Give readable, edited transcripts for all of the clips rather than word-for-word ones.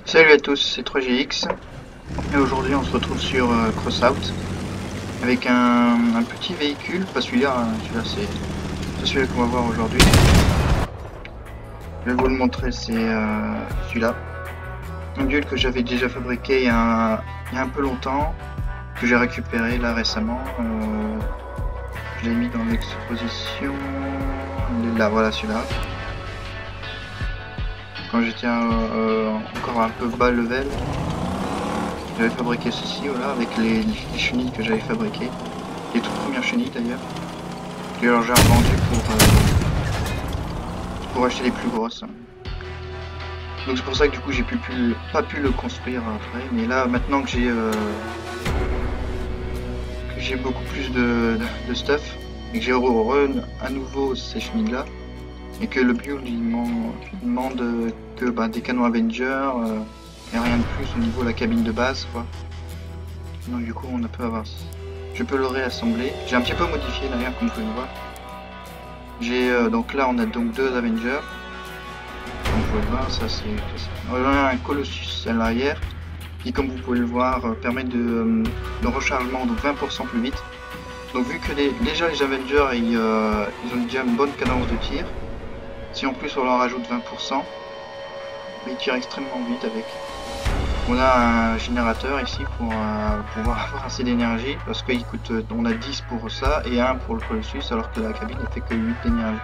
Salut à tous, c'est 3GX et aujourd'hui on se retrouve sur Crossout avec un petit véhicule, pas celui-là, hein, c'est celui-là qu'on va voir aujourd'hui. Je vais vous le montrer, c'est celui-là. Un module que j'avais déjà fabriqué il y a un peu longtemps, que j'ai récupéré là récemment. Je l'ai mis dans l'exposition, là voilà celui-là. Quand j'étais encore un peu bas level, j'avais fabriqué ceci, voilà, avec les chenilles que j'avais fabriquées, les toutes premières chenilles d'ailleurs, que j'ai revendu pour acheter les plus grosses. Donc c'est pour ça que du coup j'ai pas pu le construire après, mais là maintenant que j'ai beaucoup plus de stuff et que j'ai à nouveau ces chenilles là, et que le build il demande que des canons Avenger et rien de plus au niveau de la cabine de base quoi. Donc du coup on peut avoir, je peux le réassembler. J'ai un petit peu modifié d'ailleurs comme vous pouvez le voir. J'ai donc là on a donc deux Avengers. Comme vous pouvez le voir, ça c'est on a un Colossus à l'arrière qui comme vous pouvez le voir permet de rechargement donc 20% plus vite. Donc vu que déjà les Avengers ils ont déjà une bonne cadence de tir, si en plus on leur rajoute 20%, ils tirent extrêmement vite avec. On a un générateur ici pour pouvoir avoir assez d'énergie parce qu'il coûte, on a 10 pour ça et 1 pour le Colossus alors que la cabine ne fait que 8 d'énergie.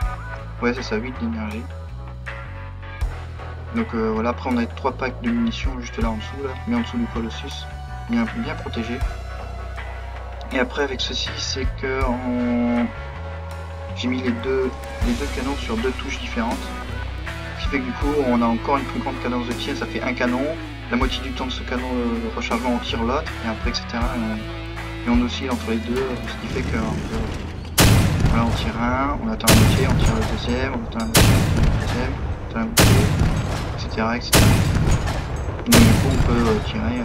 Ouais c'est ça, 8 d'énergie. Donc voilà, après on a 3 packs de munitions juste là en dessous, là, mais en dessous du Colossus, bien protégé. Et après avec ceci c'est que j'ai mis les deux canons sur deux touches différentes. Ce qui fait que du coup on a encore une plus grande cadence de tir, ça fait un canon. La moitié du temps de ce canon de rechargement on tire l'autre et après etc. Et on oscille entre les deux, ce qui fait que voilà, on tire un, on attend un moitié, on tire le deuxième, on attend un moitié, on tire le deuxième, on attend un moitié, etc. Donc du coup on peut tirer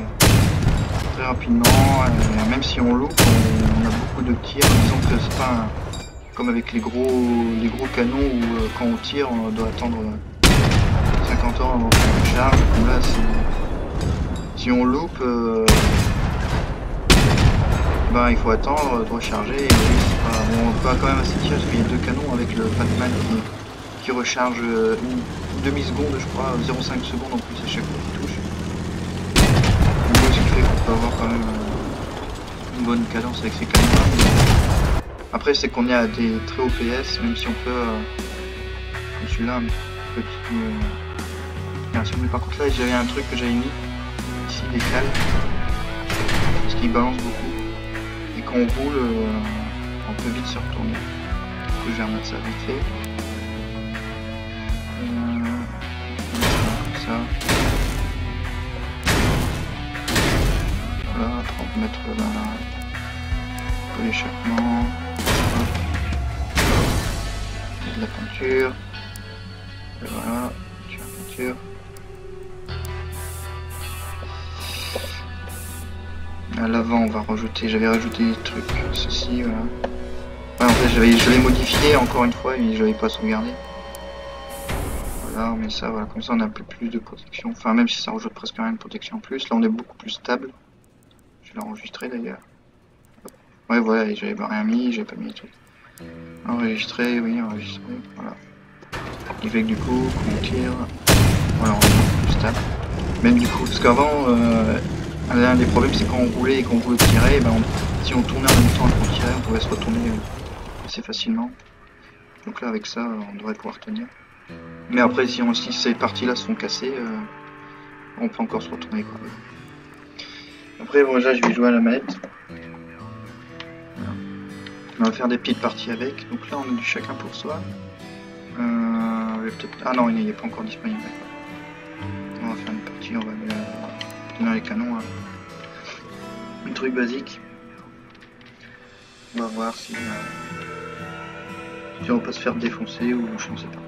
très rapidement, même si on loupe, on a beaucoup de tirs, disons que c'est pas comme avec les gros canons où quand on tire on doit attendre 50 ans avant qu'on charge, comme là si on loupe, il faut attendre de recharger. Et on peut quand même assez tirer parce qu'il y a deux canons avec le Batman qui recharge une demi-seconde, je crois, 0,5 secondes en plus à chaque fois qu'il touche. Donc, ce qui fait qu'on peut avoir quand même une bonne cadence avec ces canons-là. Après, c'est qu'on est à des très hauts PS, même si on peut, comme celui-là, un petit. Mais par contre, là, j'avais un truc que j'avais mis ici, des cales, parce qu'il balance beaucoup. Et quand on roule, on peut vite se retourner. Du coup, je vais remettre ça vite fait. Comme ça. Voilà, 30 mètres là. Pour l'échappement. De la peinture. Et voilà, tu as la peinture. À l'avant, on va rajouter, j'avais rajouté des trucs, ceci, voilà. Ouais, en fait, je l'ai modifié encore une fois et je l'avais pas sauvegardé. Voilà, on met ça, voilà, comme ça on a un peu plus de protection. Enfin, même si ça rajoute presque rien de protection en plus, là on est beaucoup plus stable. Je l'ai enregistré d'ailleurs. Ouais, voilà, j'avais rien mis, j'avais pas mis les trucs. Enregistré, oui, enregistré, voilà. Ce qui fait que du coup, quand on tire, voilà, on est beaucoup plus stable. Même du coup, parce qu'avant, l'un des problèmes c'est quand on roulait et qu'on voulait tirer, si on tournait en même temps qu'on tirait, on pouvait se retourner assez facilement. Donc là avec ça on devrait pouvoir tenir. Mais après si ces parties là se font casser, on peut encore se retourner quoi. Après bon là je vais jouer à la manette. Voilà. On va faire des petites parties avec. Donc là on a du chacun pour soi. Ah non il n'est pas encore disponible. On va faire une partie, on va tenir les canons. Hein. Un truc basique. On va voir si on peut se faire défoncer ou je ne sais pas.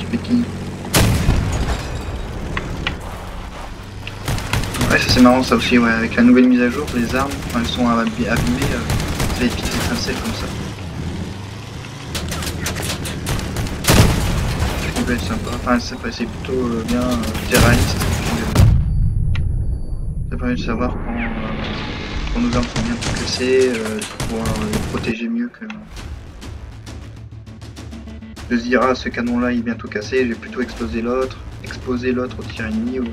Petit. Ouais, ça c'est marrant ça aussi, ouais. Avec la nouvelle mise à jour, les armes, quand elles sont abîmées, les petites étincelles comme ça. Ça peut être sympa. Enfin, c'est plutôt bien, c'est réaliste. Ça permet de savoir quand nos armes sont bien cassées, pour pouvoir les protéger mieux que... De se dire, ah, ce canon là il est bientôt cassé, je vais plutôt exposer l'autre au tir ennemi, ou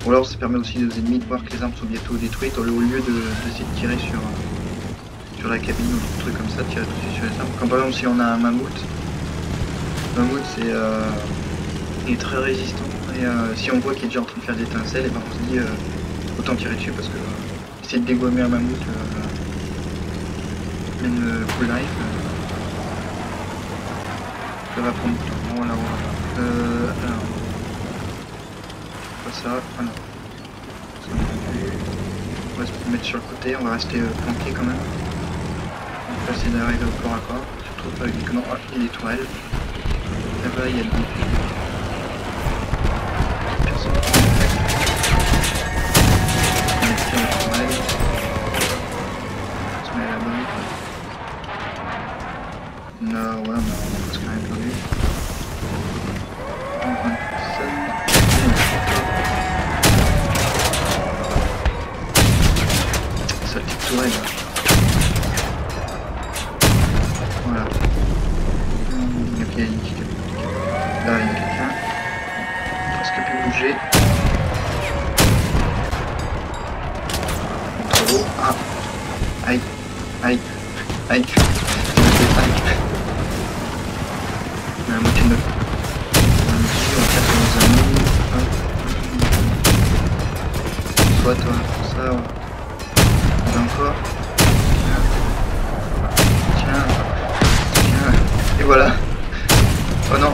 alors ça permet aussi aux ennemis de voir que les armes sont bientôt détruites au lieu d'essayer de tirer sur la cabine ou des trucs comme ça, tirer tout de suite sur les armes. Comme par exemple si on a un mammouth, c'est il est très résistant, et si on voit qu'il est déjà en train de faire des étincelles, et ben on se dit autant tirer dessus, parce que essayer de dégommer un mammouth même full life, ça va prendre du temps. Voilà, alors, pas ça, voilà. On va se mettre sur le côté, on va rester planqué quand même. On va essayer d'arriver au corps à corps, surtout avec des canons. Ah, il y a des tourelles. Là-bas, il y a des personnes. On va tirer la tourelle. On se met à l'abri. Non, ouais, on a presque rien perdu. Sa petite tourelle. Voilà. Ok, là il y a quelqu'un. Presque pu bouger. Trop haut. Ah. Aïe. Aïe. Aïe. On a la moitié de notre... On va casser nos amis. Soit toi, pour ça. Ouais. Encore. Tiens. Et voilà. Oh non.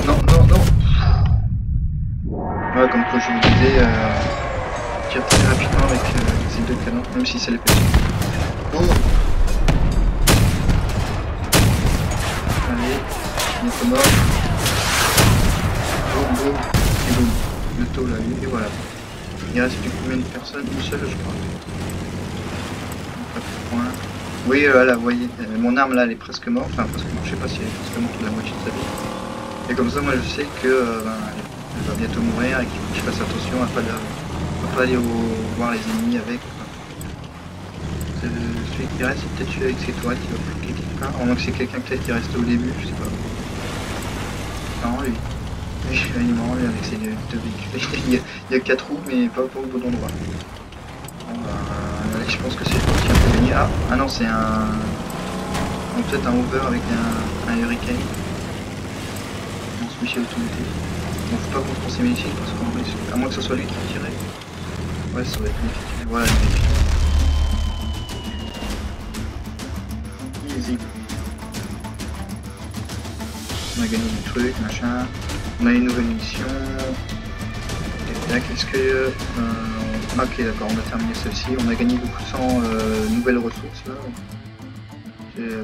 Ouais, comme quoi je vous disais, tire très rapidement avec ces deux canons, même si c'est les petits. Oh. Allez, il est mort. Boum. Et boum. Le taux là, et voilà. Il reste plus combien de personnes? Une seule, je crois. Oui, là, vous voyez, mon arme là, elle est presque morte, enfin presque morte, je sais pas si elle est presque morte de la moitié de sa vie. Et comme ça, moi je sais que elle va bientôt mourir et qu'il faut que je fasse attention à pas aller voir les ennemis avec. Celui qui reste, c'est peut-être celui avec ses toilettes qui va bloquer quelque part, à moins que c'est quelqu'un peut-être qui est resté au début, je sais pas. Non, lui. Il est mort, lui, avec ses deux véhicules. Il y a 4 roues, mais pas au bon endroit. Je pense que c'est le qui a fait gagner. Ah non, c'est un... peut-être un over avec un hurricane. On se met chez l'automobile. Bon, faut pas qu'on pense ses médecines parce qu'on risque... À moins que ce soit lui qui tirait. Ouais, ça va être lui qui tirait. Voilà, easy. On a gagné des trucs, machin. On a une nouvelle mission. Et là, qu'est-ce que... ok, d'accord, on a terminé celle-ci. On a gagné beaucoup de sang, nouvelles ressources là.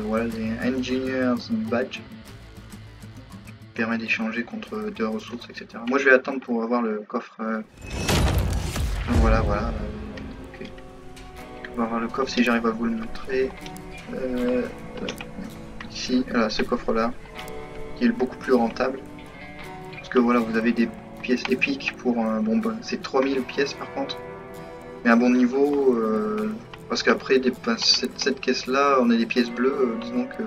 Voilà, les Engineers Badge. Permet d'échanger contre 2 ressources, etc. Moi je vais attendre pour avoir le coffre. Voilà. Ok. On va avoir le coffre si j'arrive à vous le montrer. Ici, voilà, ce coffre là, qui est beaucoup plus rentable. Parce que voilà, vous avez des pièces épiques pour bon, c'est 3000 pièces par contre. Mais à bon niveau, parce qu'après cette caisse là, on a des pièces bleues, disons que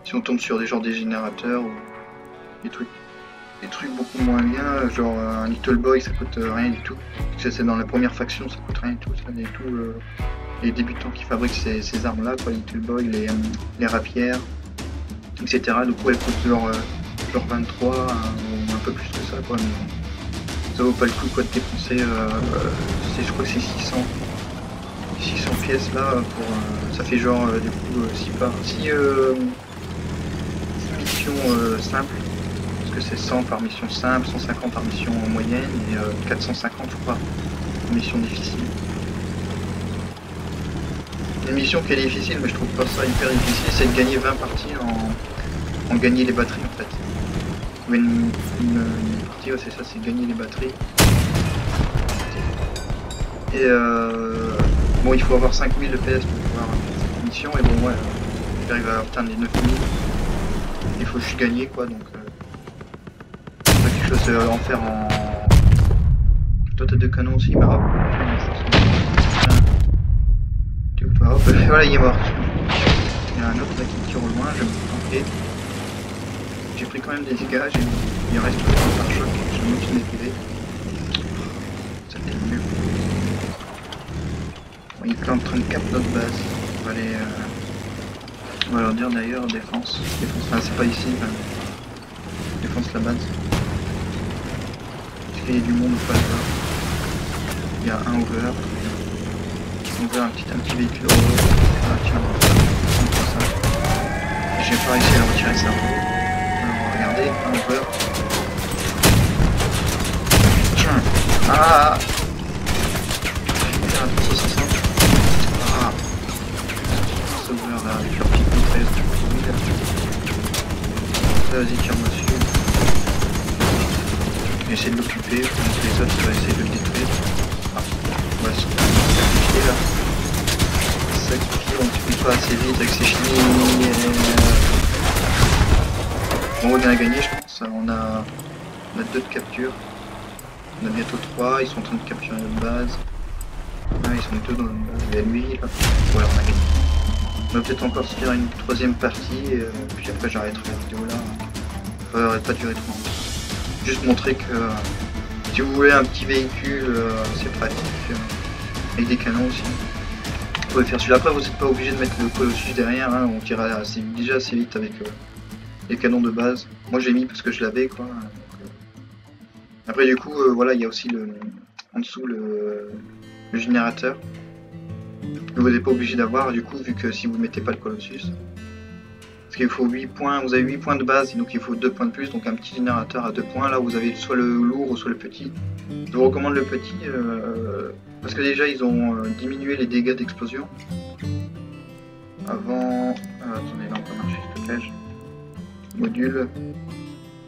si on tombe sur des genres des générateurs ou des trucs beaucoup moins bien, genre un Little Boy ça coûte rien du tout. Parce que c'est dans la première faction, ça coûte rien du tout, ça et tout. Les débutants qui fabriquent ces armes là, quoi, Little Boy, les rapières, etc. Du coup elles coûtent genre 23 ou un peu plus que ça, quoi. Mais ça vaut pas le coup quoi de dépenser, je crois que c'est 600 pièces là pour ça fait genre du coup 6 missions simples, parce que c'est 100 par mission simple, 150 par mission moyenne et 450 je crois mission difficile. Une mission qui est difficile, mais je trouve pas ça hyper difficile, c'est de gagner 20 parties en gagner les batteries en fait. Une partie, ouais, c'est ça, c'est gagner les batteries. Et bon, il faut avoir 5000 de PS pour pouvoir faire cette mission. Et bon, ouais, j'arrive à atteindre les 9000. Il faut juste gagner, quoi. Donc, quelque chose à en faire en. Toi, t'as 2 canons aussi, bah hop. Hop, voilà, il est mort. Il y a un autre là qui tire au loin, je vais me planquer. J'ai pris quand même des dégâts, il reste tout un pare-choc, je vais monter mes PV. Ça fait mieux. Bon, il est en train de cap notre base. On va leur dire d'ailleurs défense. Enfin, c'est pas ici, enfin, défense la base. Est-ce qu'il y a du monde ou pas là-bas? Il y a un over. Over, un petit véhicule au haut. Ah tiens, on va faire ça. J'ai pas réussi à retirer ça. Alors regardez, un over. Tiens. Ah, putain, 360. Ah, ce over là, avec leur petite maîtresse. Vas-y, tire-moi dessus. Je vais essayer de l'occuper, les autres je vais essayer de le détruire. Ah, on va se sacrifier là. Sacrifier, on ne tue pas assez vite avec ces chenilles. On va bien gagner, je pense. On a 2 de capture. On a bientôt 3, ils sont en train de capturer notre base. Ah, ils sont 2 dans notre base. Il y a lui là. Ouais, on a gagné. On va peut-être encore se faire une 3e partie, puis après j'arrêterai la vidéo là. Ça va pas durer trop longtemps. Juste montrer que si vous voulez un petit véhicule, c'est pratique, avec des canons aussi. Vous pouvez faire celui-là. Après, vous n'êtes pas obligé de mettre le Colossus derrière, hein. On tirera déjà assez vite avec les canons de base. Moi j'ai mis parce que je l'avais quoi. Après du coup, voilà, il y a aussi en dessous le générateur. Vous n'êtes pas obligé d'avoir du coup, vu que si vous ne mettez pas le Colossus. Parce qu'il faut 8 points, vous avez 8 points de base, donc il faut 2 points de plus, donc un petit générateur à 2 points. Là vous avez soit le lourd ou soit le petit. Je vous recommande le petit, parce que déjà ils ont diminué les dégâts d'explosion. Avant... attendez, là on peut marcher, stockage. Module.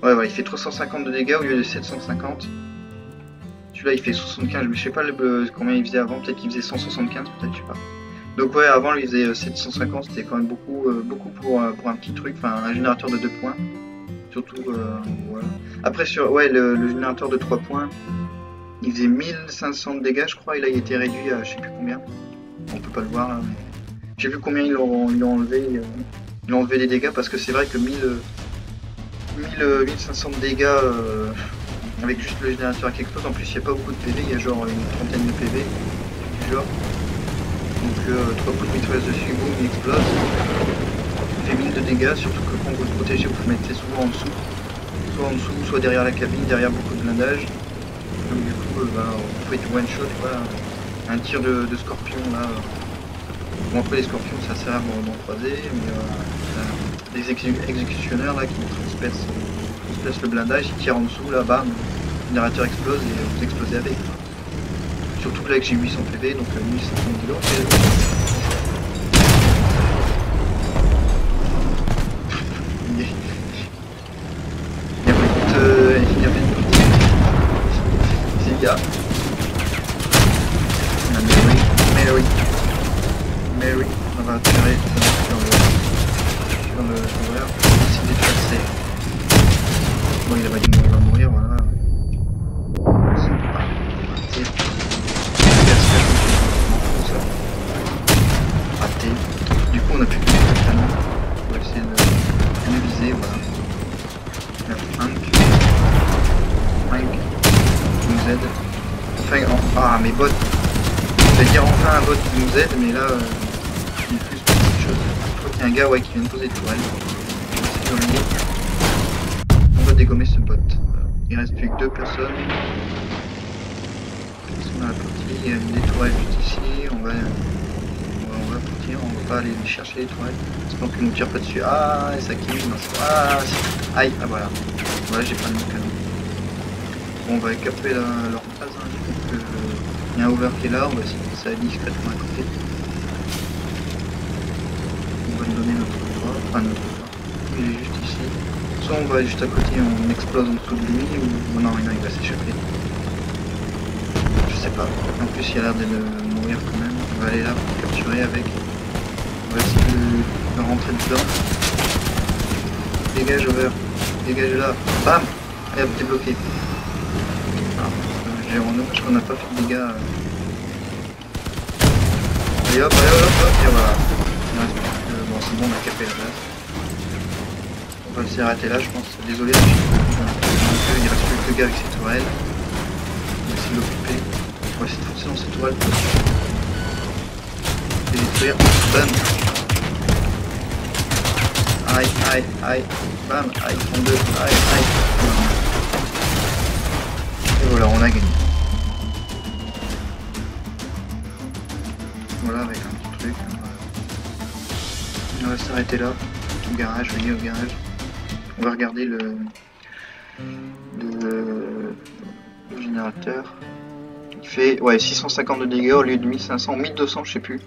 Ouais, il fait 350 de dégâts au lieu de 750. Celui-là il fait 75, mais je sais pas combien il faisait avant, peut-être qu'il faisait 175, peut-être, je sais pas. Donc ouais, avant il faisait 750, c'était quand même beaucoup pour un petit truc, enfin un générateur de 2 points. Surtout, voilà. Après sur le générateur de 3 points, il faisait 1500 de dégâts je crois, et là il était réduit à je sais plus combien. On peut pas le voir là, mais... Je sais plus combien ils l'ont enlevé, ils ont enlevé les dégâts parce que c'est vrai que 1500 de dégâts avec juste le générateur qui explose, en plus il n'y a pas beaucoup de PV, il y a genre une trentaine de PV du genre. Donc 3 coups de mitrailleuse dessus, boum, il explose. Il fait 1000 de dégâts, surtout que quand vous le protégez, vous le mettez souvent en dessous. Soit en dessous, soit derrière la cabine, derrière beaucoup de blindage. Donc du coup, vous pouvez du one shot, voilà. Un tir de scorpion là. Bon après les scorpions ça sert d'en croiser, mais les exécutionneurs là qui transpercent le blindage, ils tirent en dessous là, bam, le générateur explose et vous explosez avec. Surtout que là que j'ai 800 PV, donc 1500 kg. Il y avait une petite Zia. Mary, on va tirer sur le joueur. C'est déplacé. Bon, il va mourir, voilà. Raté. Du coup, on a plus que le canon. On va essayer de le viser, voilà. Hank qui nous aide. Enfin, ah, mes bots. Je vais dire enfin un bot qui nous aide, mais là, il plus beaucoup de choses. Je crois qu'il y a un gars qui vient de poser de tourelle. On va dégommer ce bot. Il reste plus que 2 personnes. Ils sont dans la partie. Il y a des tourelles juste ici. On va partir. On va pas aller chercher les tourelles. J'espère qu'ils ne nous tirent pas dessus. Ah, et ça kill. Ah, aïe, ah voilà. Voilà, j'ai pas de mon canon. Bon, on va caper leur base. Hein. Il y a un over qui est là, on va essayer de passer discrètement à côté. On va lui donner notre droit, enfin notre droit. Il est juste ici. Soit on va juste à côté, on explose en dessous de lui, ou non, il va s'échapper. Je sais pas. En plus il a l'air de mourir quand même. On va aller là pour capturer avec. On va essayer de rentrer dedans. Dégage over. Dégage là. Bam. Et hop, t'es bloqué. J'ai en dommage qu'on n'a pas fait de dégâts. Et hop, et voilà. Bon, c'est bon, on a capé la base. On va s'arrêter là, je pense. Désolé, il reste plus que le gars avec ses tourelles. On va essayer de l'occuper. On va essayer de foncer dans ses tourelles pour les détruire. Bam. Aïe. Bam. Aïe, 32. Aïe. Et voilà, on a gagné. Voilà, avec un petit truc. On va s'arrêter là. Au garage, venez au garage. On va regarder le générateur. Il fait 650 de dégâts au lieu de 1500 ou 1200, je sais plus.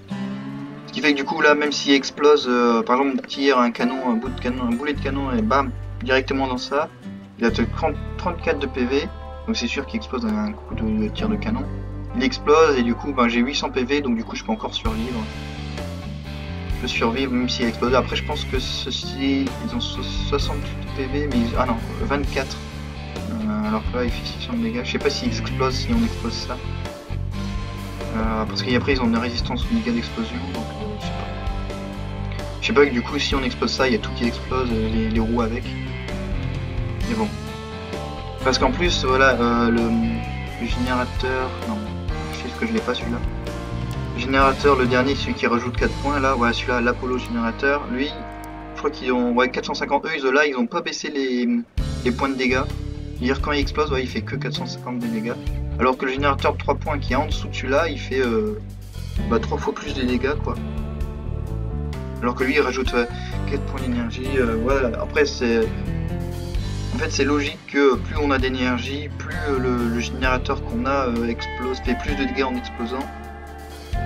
Ce qui fait que du coup là, même s'il explose, par exemple, on tire un canon, un boulet de canon et bam, directement dans ça, il a 34 de PV, donc c'est sûr qu'il explose un coup de tir de canon. Il explose et du coup j'ai 800 PV, donc du coup je peux encore survivre. Je peux survivre même s'il explose. Après je pense que ceux-ci, ils ont 60 PV, mais ah non, 24. Alors que là il fait 600 de dégâts. Je sais pas s'ils explosent, si on explose ça. Parce qu'après ils ont une résistance aux dégâts d'explosion, donc je sais pas. Je sais pas que du coup si on explose ça, il y a tout qui explose, les roues avec. Mais bon. Parce qu'en plus, voilà, le générateur... Non, je sais que je l'ai pas celui-là. Le générateur, le dernier, celui qui rajoute 4 points, là, voilà, celui-là, l'Apollo générateur, lui, je crois qu'ils ont... Ouais, 450, eux, ils ont pas baissé les points de dégâts. C'est-à-dire quand il explose, il fait que 450 de dégâts. Alors que le générateur de 3 points qui est en dessous de celui-là, il fait 3 fois plus de dégâts, quoi. Alors que lui, il rajoute 4 points d'énergie, voilà, après, c'est... En fait, c'est logique que plus on a d'énergie, plus le générateur qu'on a explose, fait plus de dégâts en explosant.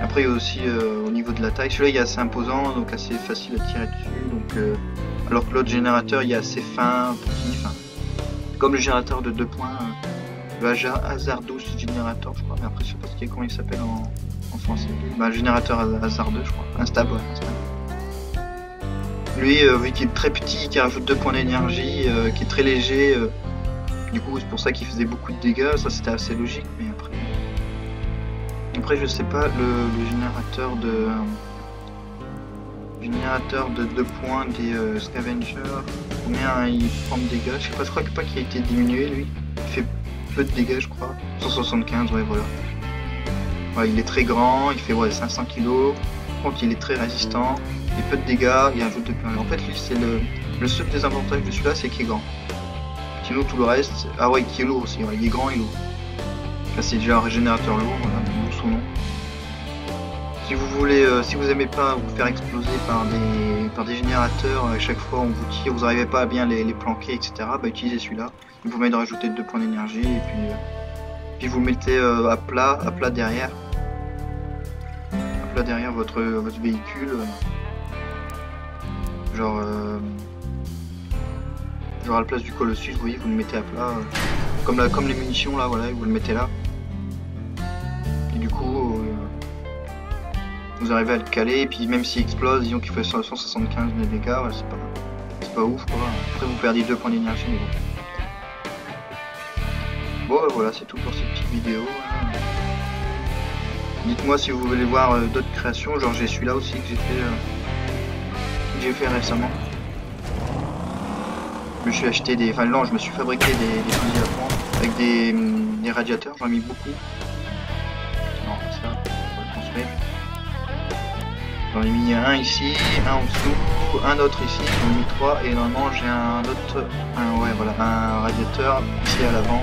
Après, il y a aussi au niveau de la taille, celui-là il est assez imposant, donc assez facile à tirer dessus. Donc, alors que l'autre générateur il est assez fin, petit, fin. Comme le générateur de 2 points, le Hazardous Générateur, je crois. Mais après, je sais pas comment il s'appelle en français. Le générateur hasardeux, je crois. Instable, ouais, instable. Lui, vu qu'il est très petit, qui rajoute 2 points d'énergie, qui est très léger, du coup c'est pour ça qu'il faisait beaucoup de dégâts, ça c'était assez logique, mais après je sais pas, le générateur de 2 points des Scavengers, combien il prend de dégâts, je sais pas, je crois pas qu'il a été diminué lui, il fait peu de dégâts je crois, 175, ouais voilà. Ouais, il est très grand, il fait 500 kg, par contre il est très résistant. Il peu de dégâts, il rajoute de points. En fait, lui, c'est le seul désavantage de celui-là, c'est qu'il est grand. Sinon, tout le reste, ah ouais, qui est lourd aussi, ouais, il est grand et lourd. Là, c'est déjà un régénérateur lourd, voilà, d'où son nom. Si vous voulez, si vous aimez pas vous faire exploser par des générateurs, à chaque fois on vous tire, vous n'arrivez pas à bien les planquer, etc., bah utilisez celui-là. Il vous permet de rajouter 2 points d'énergie et puis vous le mettez à plat derrière. À plat derrière votre véhicule. Genre à la place du Colossus, vous voyez, vous le mettez à plat, comme les munitions là, voilà, vous le mettez là. Et du coup, vous arrivez à le caler, et puis même s'il explose, disons qu'il fait 175 de dégâts, ouais, c'est pas ouf quoi. Après vous perdez 2 points d'énergie, mais bon. Bon voilà, c'est tout pour cette petite vidéo. Dites-moi si vous voulez voir d'autres créations, genre j'ai celui-là aussi que j'ai fait récemment. Je me suis acheté des... Enfin non, je me suis fabriqué des fusils à pompe avec des radiateurs, j'en ai mis beaucoup. Non, ça, on va le construire. J'en ai mis un ici, un en dessous, un autre ici, j'en ai mis 3 et normalement j'ai un autre... un radiateur ici à l'avant.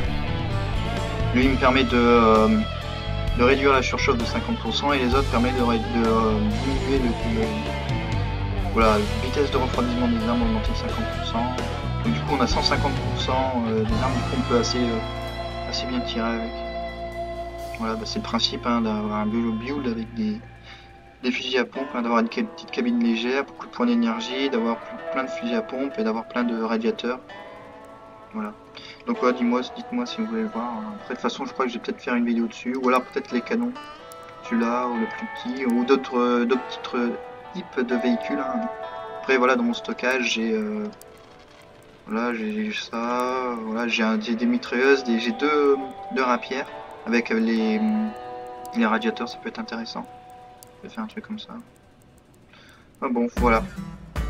Lui il me permet de réduire la surchauffe de 50% et les autres permettent de diminuer voilà, la vitesse de refroidissement des armes augmentée de 50%. Donc du coup on a 150% des armes, du coup on peut assez bien tirer avec. Voilà, bah, c'est le principe d'avoir un build avec des fusils à pompe, d'avoir une petite cabine légère, beaucoup de points d'énergie, d'avoir plein de fusils à pompe et d'avoir plein de radiateurs. Voilà. Donc voilà, dites-moi si vous voulez le voir. Après, de toute façon, je crois que je vais peut-être faire une vidéo dessus, ou alors peut-être les canons, celui-là, ou le plus petit, ou d'autres types de véhicules, hein. Après, voilà, dans mon stockage, voilà, j'ai ça, voilà, j'ai des mitrailleuses, j'ai deux rapières, avec les radiateurs, ça peut être intéressant. Je vais faire un truc comme ça. Ah bon, voilà.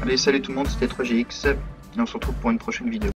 Allez, salut tout le monde, c'était 3GX, et on se retrouve pour une prochaine vidéo.